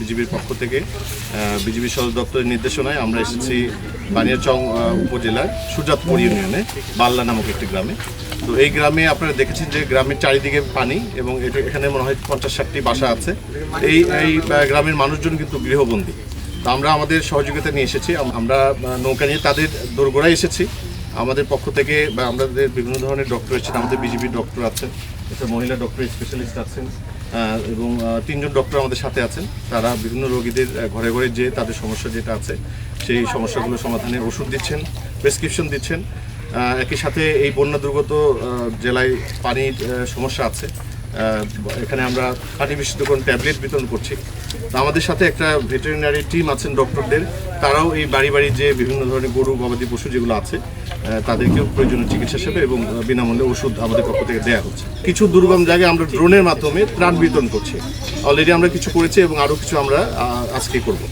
বিজিবির পক্ষ থেকে বিজিবি সদর দপ্তরের নির্দেশনায় আমরা এসেছি বানিয়াচং উপজেলার সুজাতপুর ইউনিয়নে বাল্লা নামক একটি গ্রামে। তো এই গ্রামে আপনারা দেখেছেন যে গ্রামের চারিদিকে পানি এবং এখানে মনে হয় 50-60টি বাসা আছে। এই গ্রামের মানুষজন কিন্তু গৃহবন্দী। তো আমরা আমাদের সহযোগিতা নিয়ে এসেছি, আমরা নৌকা নিয়ে তাদের দোরগোড়ায় এসেছি। আমাদের পক্ষ থেকে বা আমাদের বিভিন্ন ধরনের ডক্টর এসেছেন, আমাদের বিজিবি ডক্টর আছেন, একটা মহিলা ডক্টর স্পেশালিস্ট আছেন এবং 3 জন ডক্টর আমাদের সাথে আছেন। তারা বিভিন্ন রোগীদের ঘরে ঘরে যে তাদের সমস্যা যেটা আছে সেই সমস্যাগুলো সমাধানের ওষুধ দিচ্ছেন, প্রেসক্রিপশন দিচ্ছেন। একই সাথে এই বন্যা দুর্গত জেলায় পানির সমস্যা আছে, এখানে আমরা পানি বিশুদ্ধকরণ ট্যাবলেট বিতরণ করছি। তো আমাদের সাথে একটা ভেটেরিনারি টিম আছেন ডক্টরদের, তারাও এই বাড়ি বাড়ি যে বিভিন্ন ধরনের গরু গবাদি পশু যেগুলো আছে তাদেরকেও প্রয়োজনীয় চিকিৎসা সেবা এবং বিনামূল্যে ওষুধ আমাদের পক্ষ থেকে দেওয়া হচ্ছে। কিছু দুর্গম জায়গায় আমরা ড্রোনের মাধ্যমে ত্রাণ বিতরণ করছি, অলরেডি আমরা কিছু করেছি এবং আরও কিছু আমরা আজকে করব।